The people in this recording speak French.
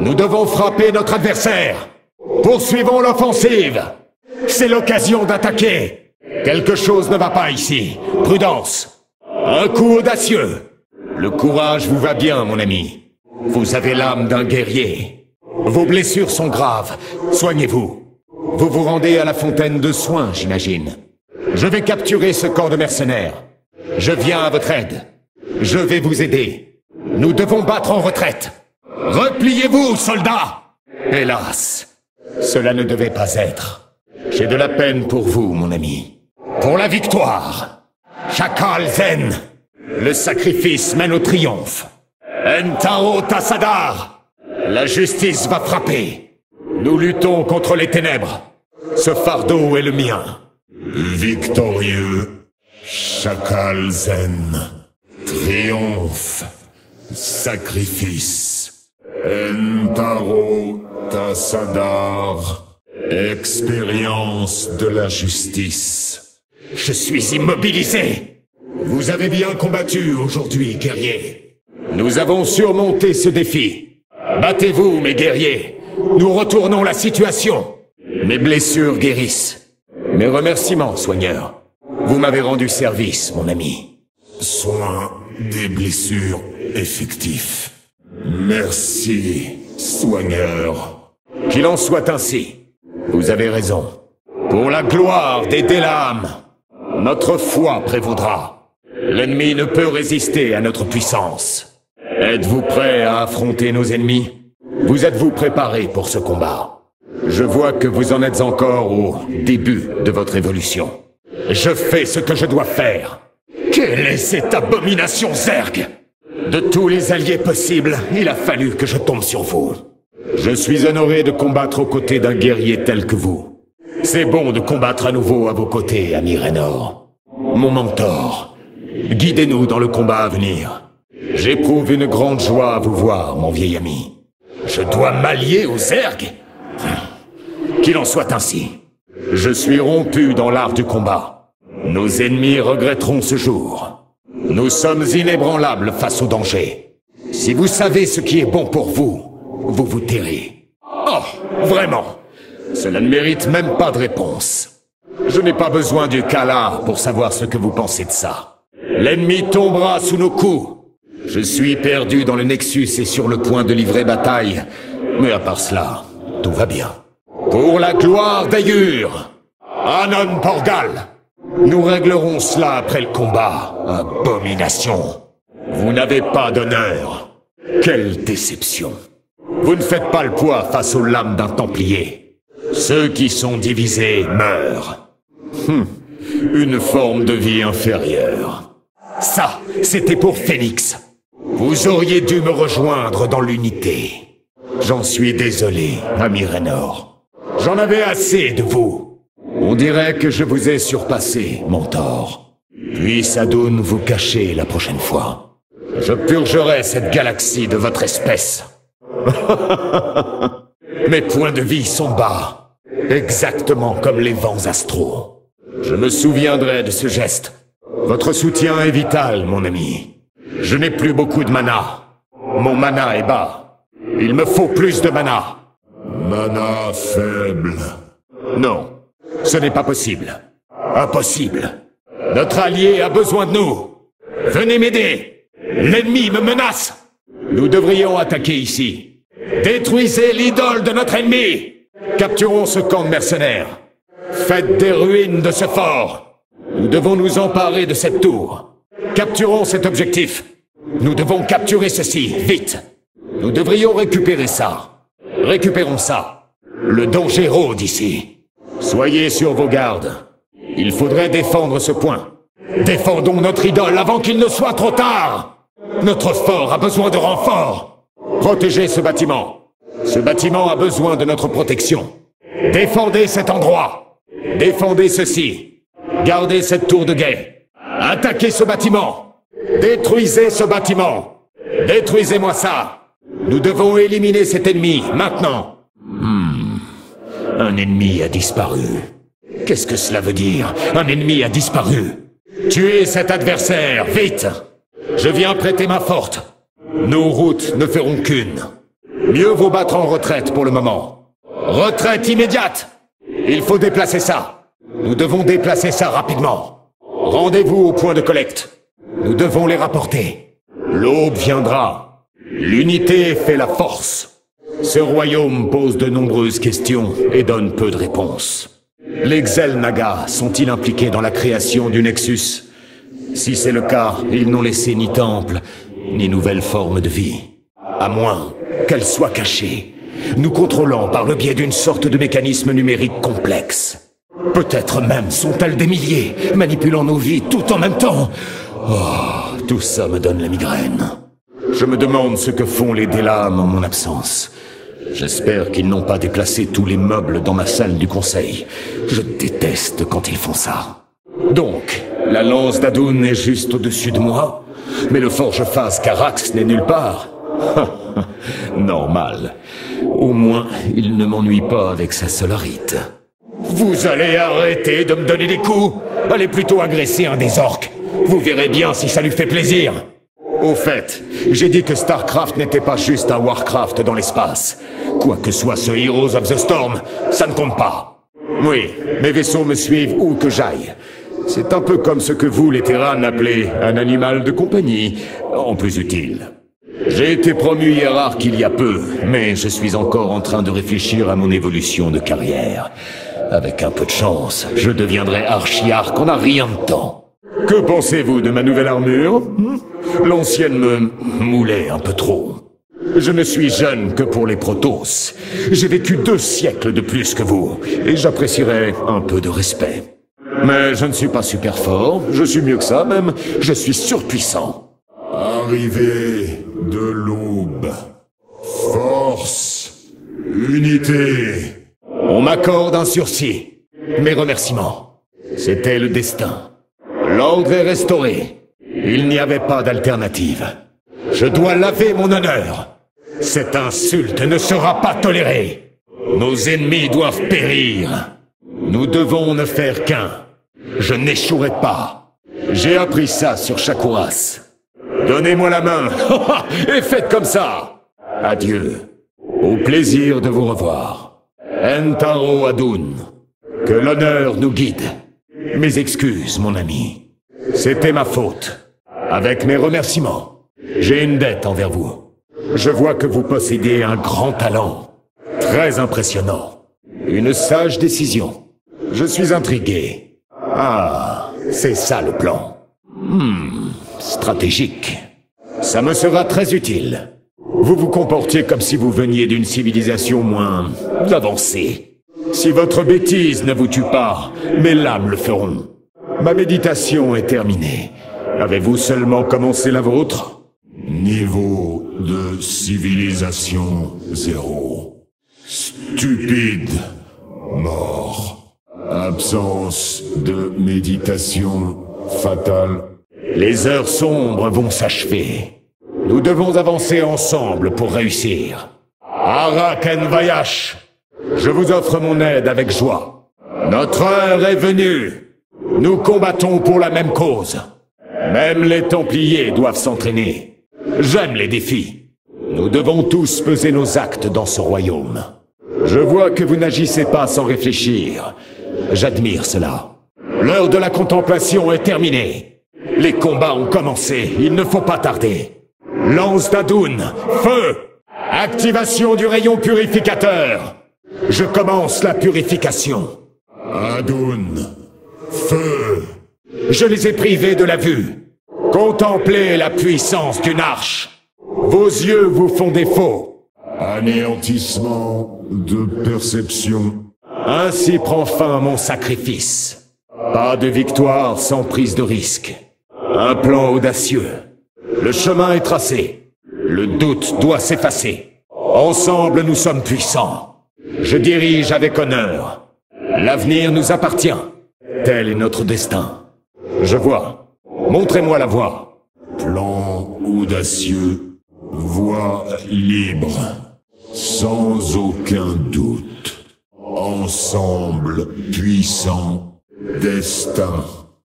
Nous devons frapper notre adversaire. Poursuivons l'offensive. C'est l'occasion d'attaquer. Quelque chose ne va pas ici. Prudence. Un coup audacieux. Le courage vous va bien, mon ami. Vous avez l'âme d'un guerrier. Vos blessures sont graves. Soignez-vous. Vous vous rendez à la fontaine de soins, j'imagine. Je vais capturer ce camp de mercenaires. Je viens à votre aide. Je vais vous aider. Nous devons battre en retraite. Repliez-vous, soldats! Hélas, cela ne devait pas être. J'ai de la peine pour vous, mon ami. Pour la victoire! Shakal Zen! Le sacrifice mène au triomphe. Entaro Tassadar! La justice va frapper. Nous luttons contre les ténèbres. Ce fardeau est le mien. Victorieux, Shakal Zen. Triomphe. Sacrifice. Entaro Tassadar. Expérience de la justice. Je suis immobilisé. Vous avez bien combattu aujourd'hui, guerriers. Nous avons surmonté ce défi. Battez-vous, mes guerriers. Nous retournons la situation. Mes blessures guérissent. Mes remerciements, soigneur. Vous m'avez rendu service, mon ami. Soin des blessures effectifs. Merci, soigneur. Qu'il en soit ainsi. Vous avez raison. Pour la gloire des Délam, notre foi prévaudra. L'ennemi ne peut résister à notre puissance. Êtes-vous prêts à affronter nos ennemis? Vous êtes-vous préparés pour ce combat? Je vois que vous en êtes encore au début de votre évolution. Je fais ce que je dois faire. Quelle est cette abomination Zerg? De tous les alliés possibles, il a fallu que je tombe sur vous. Je suis honoré de combattre aux côtés d'un guerrier tel que vous. C'est bon de combattre à nouveau à vos côtés, ami Raynor. Mon mentor, guidez-nous dans le combat à venir. J'éprouve une grande joie à vous voir, mon vieil ami. Je dois m'allier aux Zerg? Qu'il en soit ainsi. Je suis rompu dans l'art du combat. Nos ennemis regretteront ce jour. Nous sommes inébranlables face au danger. Si vous savez ce qui est bon pour vous, vous vous tairez. Oh, vraiment? Cela ne mérite même pas de réponse. Je n'ai pas besoin du Kala pour savoir ce que vous pensez de ça. L'ennemi tombera sous nos coups. Je suis perdu dans le Nexus et sur le point de livrer bataille. Mais à part cela, tout va bien. Pour la gloire d'Ayur, Anon Porgal, nous réglerons cela après le combat. Abomination. Vous n'avez pas d'honneur. Quelle déception. Vous ne faites pas le poids face aux lames d'un Templier. Ceux qui sont divisés meurent. Une forme de vie inférieure. Ça, c'était pour Phénix. Vous auriez dû me rejoindre dans l'unité. J'en suis désolé, ami Raynor. J'en avais assez de vous. On dirait que je vous ai surpassé, mentor. Puisse Adun vous cacher la prochaine fois. Je purgerai cette galaxie de votre espèce. Mes points de vie sont bas, exactement comme les vents astraux. Je me souviendrai de ce geste. Votre soutien est vital, mon ami. Je n'ai plus beaucoup de mana. Mon mana est bas. Il me faut plus de mana. Mana faible. Non, ce n'est pas possible. Impossible. Notre allié a besoin de nous. Venez m'aider. L'ennemi me menace. Nous devrions attaquer ici. Détruisez l'idole de notre ennemi. Capturons ce camp de mercenaires. Faites des ruines de ce fort. Nous devons nous emparer de cette tour. Capturons cet objectif. Nous devons capturer ceci, vite. Nous devrions récupérer ça. Récupérons ça. Le danger rôde ici. Soyez sur vos gardes. Il faudrait défendre ce point. Défendons notre idole avant qu'il ne soit trop tard. Notre fort a besoin de renforts. Protégez ce bâtiment. Ce bâtiment a besoin de notre protection. Défendez cet endroit. Défendez ceci. Gardez cette tour de guet. Attaquez ce bâtiment. Détruisez ce bâtiment. Détruisez-moi ça. Nous devons éliminer cet ennemi, maintenant. Un ennemi a disparu. Qu'est-ce que cela veut dire? Un ennemi a disparu. Tuez cet adversaire, vite! Je viens prêter ma forte. Nos routes ne feront qu'une. Mieux vaut battre en retraite pour le moment. Retraite immédiate! Il faut déplacer ça. Nous devons déplacer ça rapidement. Rendez-vous au point de collecte. Nous devons les rapporter. L'aube viendra. L'unité fait la force. Ce royaume pose de nombreuses questions et donne peu de réponses. Les Xel'Naga sont-ils impliqués dans la création du Nexus? Si c'est le cas, ils n'ont laissé ni temple, ni nouvelle forme de vie. À moins qu'elle soit cachée, nous contrôlant par le biais d'une sorte de mécanisme numérique complexe. Peut-être même sont-elles des milliers, manipulant nos vies tout en même temps. Oh, tout ça me donne la migraine. Je me demande ce que font les Délames en mon absence. J'espère qu'ils n'ont pas déplacé tous les meubles dans ma salle du conseil. Je déteste quand ils font ça. Donc, la lance d'Adun est juste au-dessus de moi, mais le forge-face Carax n'est nulle part. Normal. Au moins, il ne m'ennuie pas avec sa solarite. Vous allez arrêter de me donner des coups? Allez plutôt agresser un des orques. Vous verrez bien si ça lui fait plaisir. Au fait, j'ai dit que StarCraft n'était pas juste un Warcraft dans l'espace. Quoi que soit ce Heroes of the Storm, ça ne compte pas. Oui, mes vaisseaux me suivent où que j'aille. C'est un peu comme ce que vous, les Terranes, appelez un animal de compagnie, en plus utile. J'ai été promu hiérarque il y a peu, mais je suis encore en train de réfléchir à mon évolution de carrière. Avec un peu de chance, je deviendrai archiarque en un rien de temps. Que pensez-vous de ma nouvelle armure? L'ancienne me moulait un peu trop. Je ne suis jeune que pour les Protoss. J'ai vécu 2 siècles de plus que vous, et j'apprécierais un peu de respect. Mais je ne suis pas super fort, je suis mieux que ça même, je suis surpuissant. Arrivée de l'aube. Force. Unité. On m'accorde un sursis. Mes remerciements. C'était le destin. L'ordre est restauré. Il n'y avait pas d'alternative. Je dois laver mon honneur. Cette insulte ne sera pas tolérée. Nos ennemis doivent périr. Nous devons ne faire qu'un. Je n'échouerai pas. J'ai appris ça sur Shakuras. Donnez-moi la main, et faites comme ça. Adieu. Au plaisir de vous revoir. Entaro Adun. Que l'honneur nous guide. Mes excuses, mon ami. C'était ma faute. Avec mes remerciements, j'ai une dette envers vous. Je vois que vous possédez un grand talent. Très impressionnant. Une sage décision. Je suis intrigué. Ah, c'est ça le plan. Stratégique. Ça me sera très utile. Vous vous comportiez comme si vous veniez d'une civilisation moins avancée. Si votre bêtise ne vous tue pas, mes lames le feront. Ma méditation est terminée. Avez-vous seulement commencé la vôtre? Niveau de civilisation 0. Stupide. Mort. Absence de méditation fatale. Les heures sombres vont s'achever. Nous devons avancer ensemble pour réussir. Araken Vayash, je vous offre mon aide avec joie. Notre heure est venue. Nous combattons pour la même cause. Même les Templiers doivent s'entraîner. J'aime les défis. Nous devons tous peser nos actes dans ce royaume. Je vois que vous n'agissez pas sans réfléchir. J'admire cela. L'heure de la contemplation est terminée. Les combats ont commencé, il ne faut pas tarder. Lance d'Adun, feu! Activation du rayon purificateur. Je commence la purification. Adun, feu! Je les ai privés de la vue. Contemplez la puissance d'une arche. Vos yeux vous font défaut. Anéantissement de perception. Ainsi prend fin mon sacrifice. Pas de victoire sans prise de risque. Un plan audacieux. Le chemin est tracé. Le doute doit s'effacer. Ensemble, nous sommes puissants. Je dirige avec honneur. L'avenir nous appartient. Tel est notre destin. Je vois. Montrez-moi la voie. Plan audacieux. Voie libre. Sans aucun doute. Ensemble puissant. Destin.